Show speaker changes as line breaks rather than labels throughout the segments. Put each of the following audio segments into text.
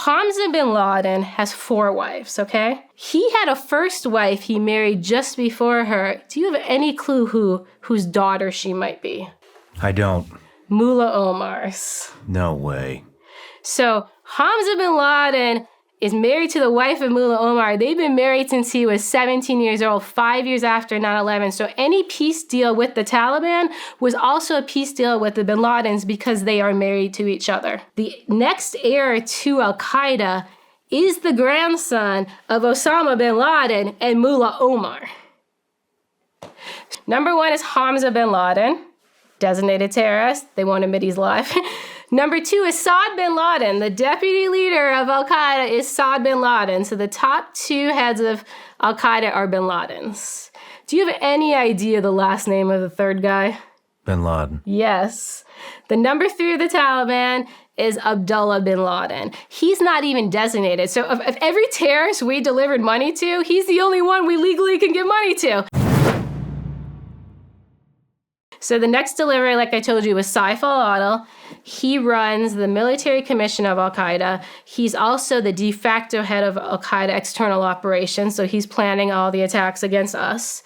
Hamza bin Laden has 4 wives, okay? He had a first wife he married just before her. Do you have any clue whose daughter she might be?
I don't.
Mullah Omar's.
No way.
So Hamza bin Laden is married to the wife of Mullah Omar. They've been married since he was 17 years old, 5 years after 9/11. So any peace deal with the Taliban was also a peace deal with the bin Ladens because they are married to each other. The next heir to Al-Qaeda is the grandson of Osama bin Laden and Mullah Omar. Number 1 is Hamza bin Laden, designated terrorist. They won't admit he's alive. Number 2 is Saad bin Laden. The deputy leader of Al-Qaeda is Saad bin Laden. So the top 2 heads of Al-Qaeda are bin Ladens. Do you have any idea the last name of the third guy?
Bin Laden.
Yes. The number 3 of the Taliban is Abdullah bin Laden. He's not even designated. So of every terrorist we delivered money to, he's the only one we legally can give money to. So the next delivery, like I told you, was Saif al-Adil. He runs the military commission of Al-Qaeda. He's also the de facto head of Al-Qaeda external operations, so he's planning all the attacks against us.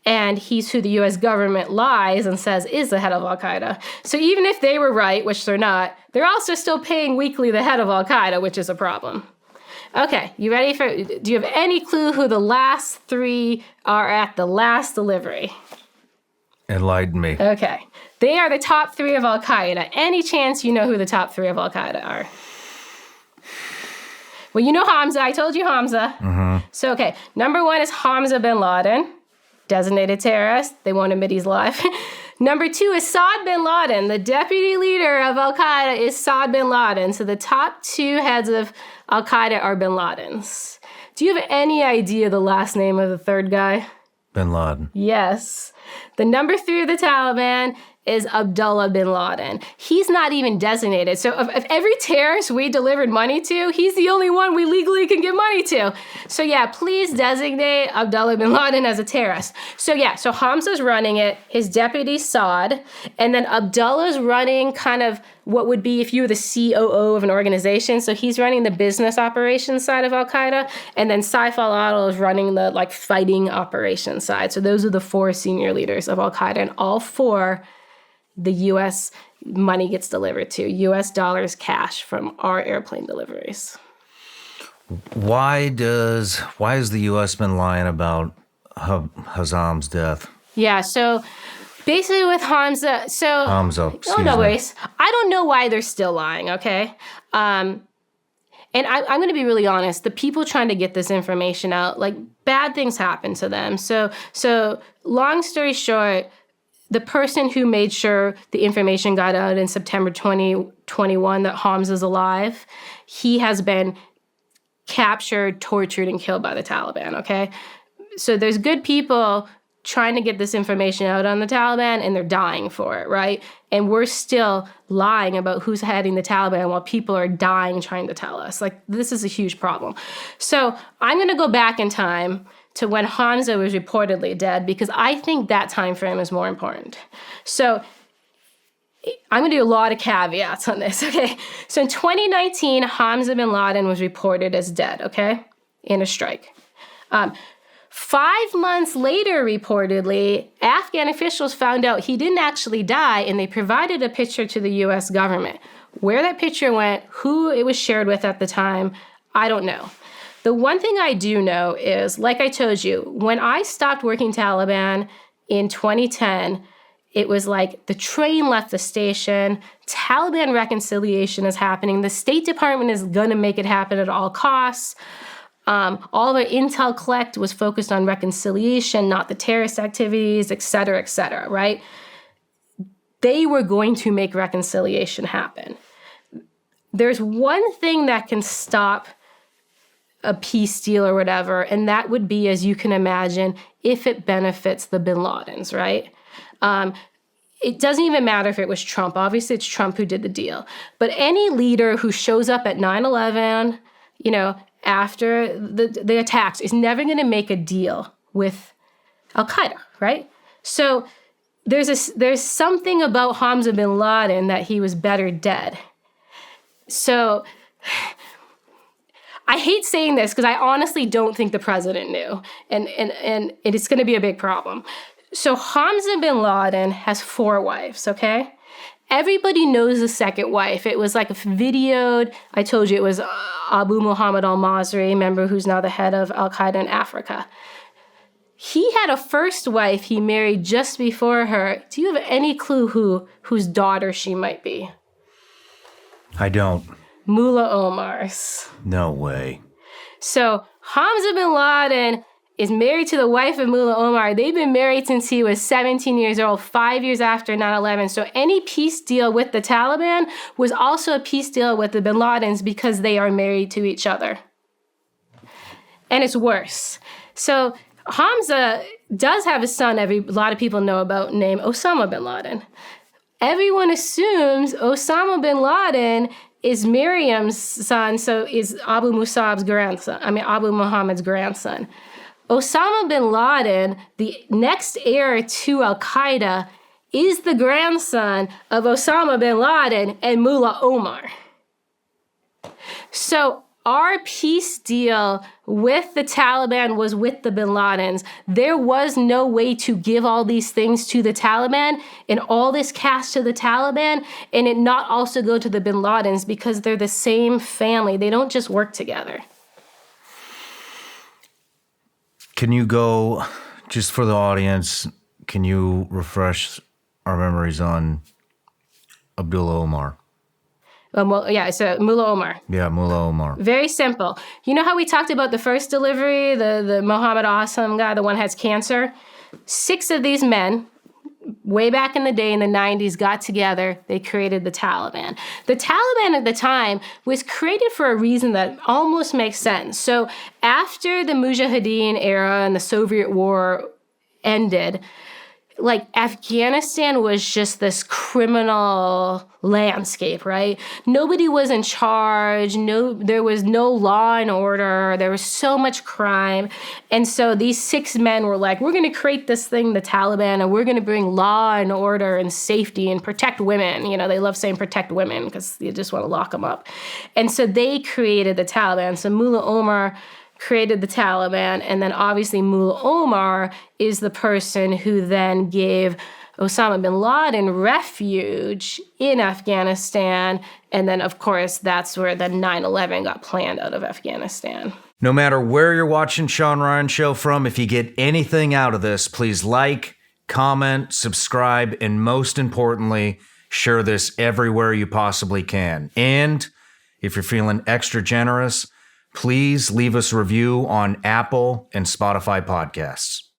And he's who the U.S. government lies and says is the head of Al-Qaeda. So even if they were right, which they're not, they're also still paying weekly the head of Al-Qaeda, which is a problem. Okay, you ready do you have any clue who the last 3 are at the last delivery?
Enlighten me.
Okay. They are the top 3 of Al-Qaeda. Any chance you know who the top 3 of Al-Qaeda are? Well, you know Hamza. I told you Hamza.
Mm-hmm.
So, okay. Number 1 is Hamza bin Laden, designated terrorist. They won't admit he's alive. Number 2 is Saad bin Laden. The deputy leader of Al-Qaeda is Saad bin Laden. So the top 2 heads of Al-Qaeda are bin Ladens. Do you have any idea the last name of the third guy?
Bin Laden.
Yes. The number 3 of the Taliban is Abdullah bin Laden. He's not even designated. So of every terrorist we delivered money to, he's the only one we legally can give money to. So yeah, please designate Abdullah bin Laden as a terrorist. So yeah, so Hamza's running it, his deputy Saad, and then Abdullah's running kind of what would be if you were the COO of an organization. So he's running the business operations side of Al-Qaeda, and then Saif al-Adil is running the fighting operations side. So those are the 4 senior leaders of Al-Qaeda, and all 4 the U.S. money gets delivered to, U.S. dollars cash from our airplane deliveries.
Why has the U.S. been lying about Hazam's death?
Yeah, so basically with Hamza, no worries. I don't know why they're still lying, okay? And I'm going to be really honest. The people trying to get this information out, bad things happen to them. So long story short, the person who made sure the information got out in September 2021 that Hamza's alive, he has been captured, tortured, and killed by the Taliban, okay? So there's good people trying to get this information out on the Taliban, and they're dying for it, right? And we're still lying about who's heading the Taliban while people are dying trying to tell us. This is a huge problem. So I'm going to go back in time to when Hamza was reportedly dead, because I think that time frame is more important. So I'm going to do a lot of caveats on this, okay? So in 2019, Hamza bin Laden was reported as dead, okay, in a strike. 5 months later, reportedly, Afghan officials found out he didn't actually die, and they provided a picture to the U.S. government. Where that picture went, who it was shared with at the time, I don't know. The one thing I do know is, like I told you, when I stopped working Taliban in 2010, it was like the train left the station, Taliban reconciliation is happening, the State Department is going to make it happen at all costs. All their intel collect was focused on reconciliation, not the terrorist activities, et cetera, right? They were going to make reconciliation happen. There's one thing that can stop a peace deal or whatever, and that would be, as you can imagine, if it benefits the bin Ladens, right? It doesn't even matter if it was Trump. Obviously, it's Trump who did the deal. But any leader who shows up at 9/11, after the attacks is never going to make a deal with Al-Qaeda, right? So there's something about Hamza bin Laden that he was better dead. So I hate saying this because I honestly don't think the president knew. And it's going to be a big problem. So Hamza bin Laden has 4 wives, okay? Everybody knows the second wife. It was like videoed. I told you it was Abu Muhammad al-Masri, remember, who's now the head of Al-Qaeda in Africa. He had a first wife he married just before her. Do you have any clue whose daughter she might be?
I don't.
Mullah Omar's.
No way.
So Hamza bin Laden is married to the wife of Mullah Omar. They've been married since he was 17 years old, 5 years after 9/11. So any peace deal with the Taliban was also a peace deal with the bin Ladens because they are married to each other. And it's worse. So Hamza does have a son a lot of people know about named Osama bin Laden. Everyone assumes Osama bin Laden is Miriam's son, so is Abu Muhammad's grandson. Osama bin Laden, the next heir to Al-Qaeda, is the grandson of Osama bin Laden and Mullah Omar. So our peace deal with the Taliban was with the bin Ladens. There was no way to give all these things to the Taliban and all this cash to the Taliban and it not also go to the bin Ladens because they're the same family. They don't just work together.
Can you go, just for the audience, can you refresh our memories on Abdullah Omar?
So Mullah Omar.
Yeah, Mullah Omar.
Very simple. You know how we talked about the first delivery, the Mohammed Awesome guy, the one who has cancer? 6 of these men, way back in the day in the 90s, got together. They created the Taliban. The Taliban at the time was created for a reason that almost makes sense. So after the Mujahideen era and the Soviet war ended, like Afghanistan was just this criminal landscape, right? Nobody was in charge. There was no law and order. There was so much crime. And so these 6 men were like, we're going to create this thing, the Taliban, and we're going to bring law and order and safety and protect women. You know, they love saying protect women because you just want to lock them up. And so they created the Taliban. So Mullah Omar created the Taliban, and then obviously Mullah Omar is the person who then gave Osama bin Laden refuge in Afghanistan, and then of course that's where the 9/11 got planned out of Afghanistan.
No matter where you're watching Shawn Ryan Show from, if you get anything out of this, please like, comment, subscribe, and most importantly, share this everywhere you possibly can. And if you're feeling extra generous, please leave us a review on Apple and Spotify podcasts.